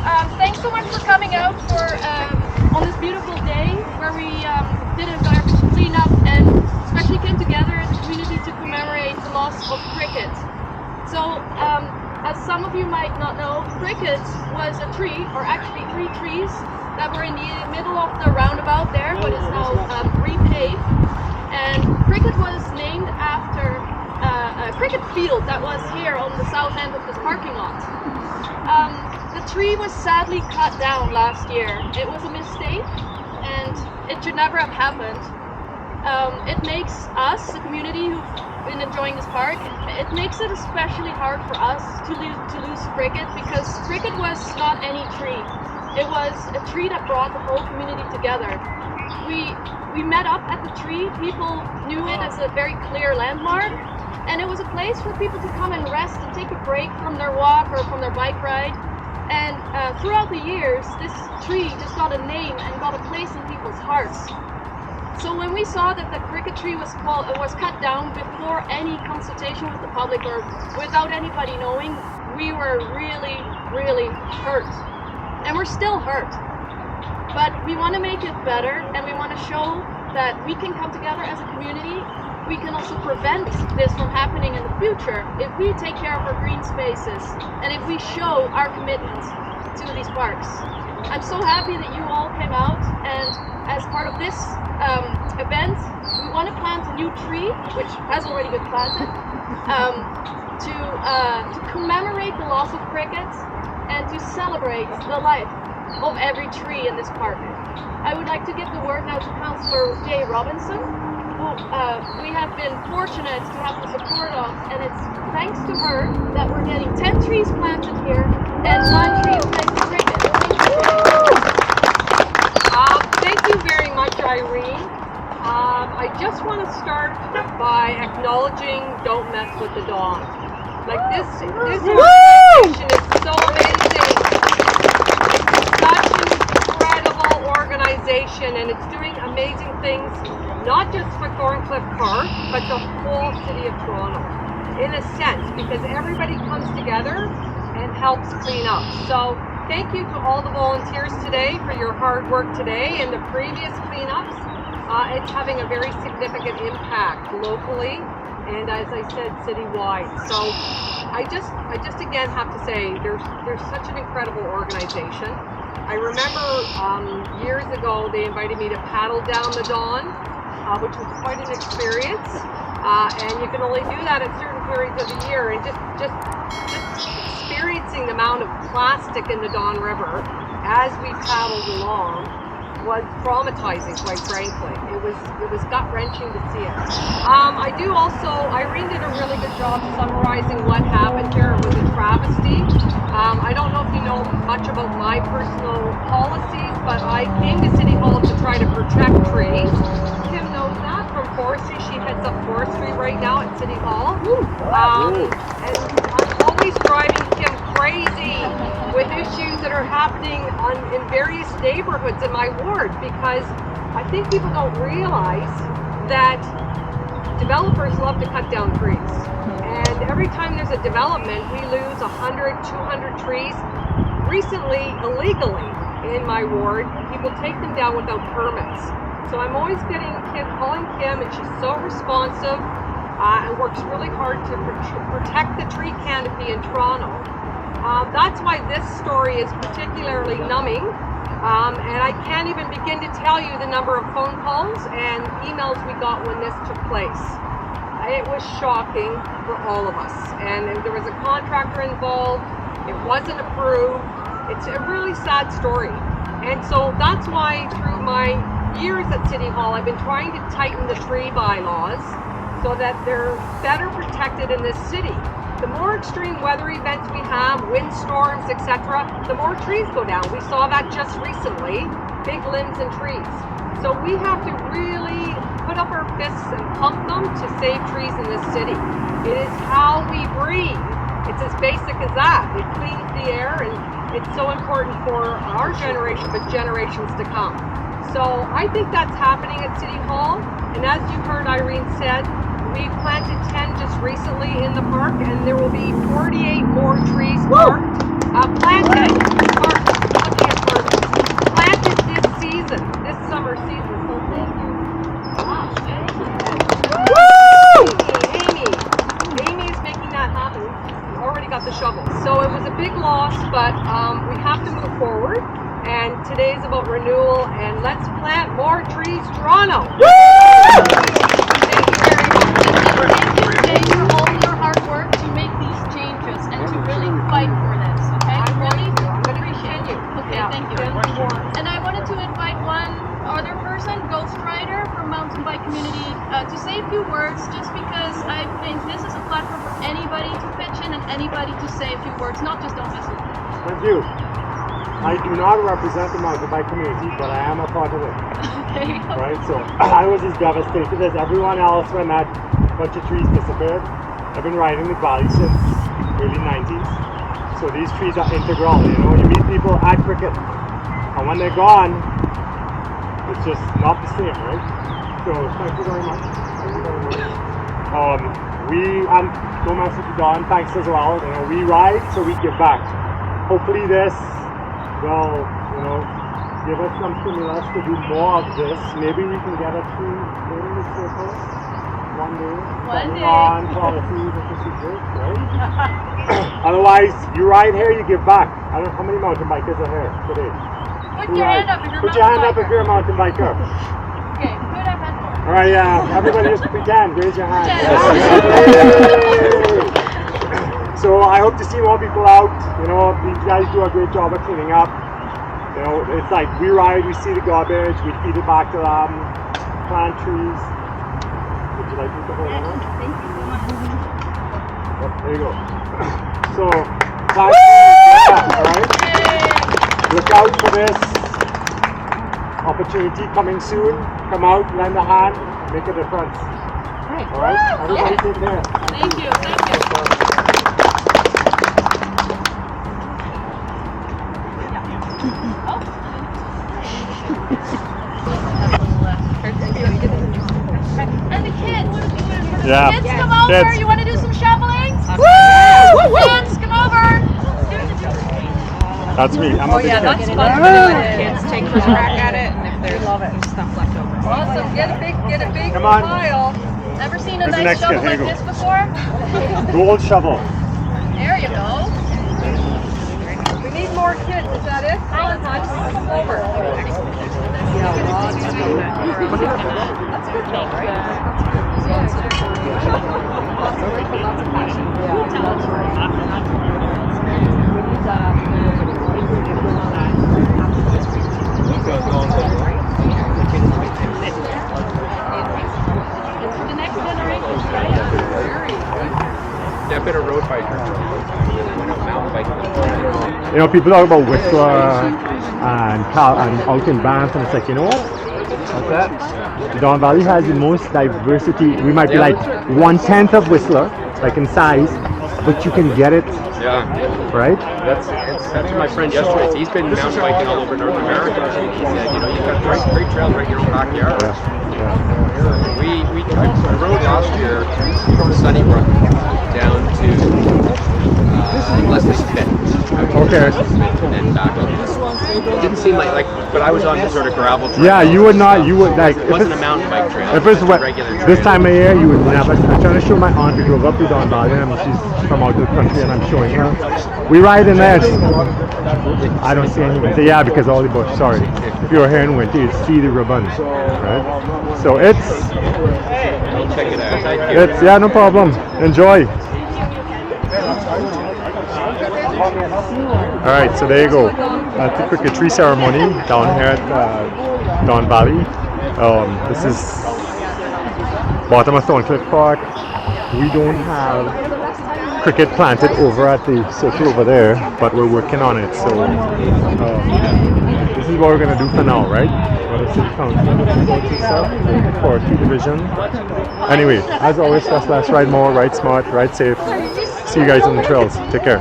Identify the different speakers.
Speaker 1: Thanks so much for coming out for on this beautiful day where we did a garbage cleanup and especially came together as a community to commemorate the loss of cricket. So, as some of you might not know, cricket was a tree, or actually 3 trees, that were in the middle of the roundabout there, what is now repaved. And cricket was named after a cricket field that was here on the south end of this parking lot. The tree was sadly cut down last year. It was a mistake and it should never have happened. It makes us, the community who've been enjoying this park, it makes it especially hard for us to lose cricket, because cricket was not any tree. It was a tree that brought the whole community together. We met up at the tree. People knew it as a very clear landmark, and it was a place for people to come and rest and take a break from their walk or from their bike ride. And throughout the years, this tree just got a name and got a place in people's hearts. So when we saw that the cricket tree was cut down before any consultation with the public or without anybody knowing, we were really, really hurt. And we're still hurt. But we want to make it better, and we want to show that we can come together as a community. We can also prevent this from happening in the future if we take care of our green spaces and if we show our commitment to these parks. I'm so happy that you all came out, and as part of this event, we want to plant a new tree, which has already been planted, to commemorate the loss of cricket and to celebrate the life of every tree in this park. I would like to give the word now to Councillor Jay Robinson, who we have been fortunate to have the support of, and it's thanks to her that we're getting 10 trees planted here and 9 trees next to cricket.
Speaker 2: Thank you very much, Irene. I just want to start by acknowledging Don't Mess with the Dog. Like this organization is so amazing. Such an incredible organization, and it's doing amazing things, not just for Thorncliffe Park, but the whole city of Toronto, in a sense, because everybody comes together and helps clean up. So thank you to all the volunteers today for your hard work today and the previous cleanups. It's having a very significant impact locally, and as I said, citywide. So I just again have to say there's such an incredible organization. I remember years ago they invited me to paddle down the Don, which was quite an experience, and you can only do that at certain periods of the year, and just experiencing the amount of plastic in the Don River as we paddled along was traumatizing, quite frankly. It was gut-wrenching to see it. Irene did a really good job summarizing what happened here. It was a travesty. I don't know if you know much about my personal policies, but I came to City Hall to try to protect trees. Kim knows that from Forestry. She heads up Forestry right now at City Hall. And I'm always driving Kim crazy with issues that are happening in various neighborhoods in my ward, because I think people don't realize that developers love to cut down trees. And every time there's a development, we lose 100, 200 trees. Recently, illegally in my ward, people take them down without permits. So I'm always calling Kim, and she's so responsive and works really hard to protect the tree canopy in Toronto. That's why this story is particularly numbing, and I can't even begin to tell you the number of phone calls and emails we got when this took place. It was shocking for all of us, and there was a contractor involved. It wasn't approved. It's a really sad story, and so that's why through my years at City Hall, I've been trying to tighten the tree bylaws so that they're better protected in this city. The more extreme weather events we have, windstorms, etc., the more trees go down. We saw that just recently, big limbs and trees. So we have to really put up our fists and pump them to save trees in this city. It is how we breathe. It's as basic as that. It cleans the air, and it's so important for our generation, but generations to come. So I think that's happening at City Hall. And as you heard Irene said, we planted 10 just recently in the park, and there will be 48 more trees planted in the park. we have to move forward. And today is about renewal, and let's plant more trees, Toronto. Thank you very much.
Speaker 1: Thank you for all your hard work to make these changes and to really fight for this. Okay,
Speaker 2: I'm
Speaker 1: really
Speaker 2: going to
Speaker 1: appreciate
Speaker 2: continue.
Speaker 1: it. Okay,
Speaker 2: Yeah,
Speaker 1: thank you. And I wanted to invite one other person, Ghostwriter from Mountain Bike Community, to say a few words, just because I think this is a platform for anybody to pitch in and anybody to say a few words, not just on whistle.
Speaker 3: Thank you. I do not represent the mountain bike community, but I am a part of it.
Speaker 1: Okay.
Speaker 3: Right? So I was as devastated as everyone else when that bunch of trees disappeared. I've been riding the valley since early 90s. So these trees are integral, you know. You meet people at cricket, and when they're gone, it's just not the same, right? So thank you very much. And don't mess with the Don, thanks as well. You know, we ride so we give back. Hopefully this will, you know, give us some stimulus to do more of this. Maybe we can get a tree in the circle one day. Depending on policies and procedures, right? Otherwise, you ride here, you give back. I don't know how many mountain bikers are here today.
Speaker 1: Put your hand up if you're
Speaker 3: Put your hand up if you're a mountain biker.
Speaker 1: Okay, put up hand up.
Speaker 3: All right, yeah. Everybody just pretend. Raise your hand. So I hope to see more people out. You know, these guys do a great job of cleaning up. You know, it's like we ride, we see the garbage, we feed it back to them, plant trees. Would you like me to hold on?
Speaker 1: Thank you so much.
Speaker 3: Yep, there you go. So, plant trees, yeah, all right? Look out for this opportunity coming soon. Come out, lend a hand, make a difference. All right? Everybody take care.
Speaker 1: Thank you, thank you. And the kids.
Speaker 3: Yeah.
Speaker 1: Kids, come over.
Speaker 3: Kids.
Speaker 1: You want to do some shoveling? Woo! Kids, come over.
Speaker 3: That's me. I'm a big kid.
Speaker 4: That's fun to do when kids take first crack at it, and if there's stuff left over.
Speaker 2: Awesome. Get a big
Speaker 3: Come on.
Speaker 2: pile.
Speaker 1: Ever seen a
Speaker 3: Who's the
Speaker 1: nice
Speaker 3: next kid?
Speaker 1: shovel
Speaker 3: Here
Speaker 1: like
Speaker 3: you
Speaker 1: this before?
Speaker 3: Gold shovel.
Speaker 1: There you go.
Speaker 2: We need more kids. Is that it? Come over. That's good though, right?
Speaker 1: For the next generation, right?
Speaker 5: Yeah, I've been a road biker. Mountain biking.
Speaker 3: You know, people talk about Whistler and out in Banff, and it's like, you know what?
Speaker 5: What's that?
Speaker 3: Don Valley has the most diversity. We might be like 1/10 of Whistler, like in size, but you can get it,
Speaker 5: Yeah.
Speaker 3: right?
Speaker 5: That's what my friend yesterday. He's been mountain biking all over North America. He said, you know, you've got great trails right in your own backyard. I rode last year from Sunnybrook down to Leslie's Pit.
Speaker 3: Okay.
Speaker 5: And then back up. It didn't seem like, but I was on the sort of gravel trail.
Speaker 3: Yeah, you would not, you would like,
Speaker 5: It wasn't a mountain bike trail.
Speaker 3: if it's
Speaker 5: a
Speaker 3: wet,
Speaker 5: regular trail.
Speaker 3: this time of year, you would never. I'm trying to show my aunt. We drove up to Don Valley, and she's from out of the country, and I'm showing her. We ride in there. I don't see anything. So yeah, because all the bush. Sorry, if you were here in winter, you'd see the ribbon, right? So
Speaker 5: I'll check it out. Thank you.
Speaker 3: it's yeah, no problem. Enjoy. All right, so there you go. That's the cricket tree ceremony down here at Don Valley. This is bottom of Thorncliffe Park. We don't have cricket planted over at the circle over there, but we're working on it. So this is what we're gonna do for now, right? What is city council Forestry division. Anyway, as always, let's ride more, ride smart, ride safe. See you guys on the trails. Take care.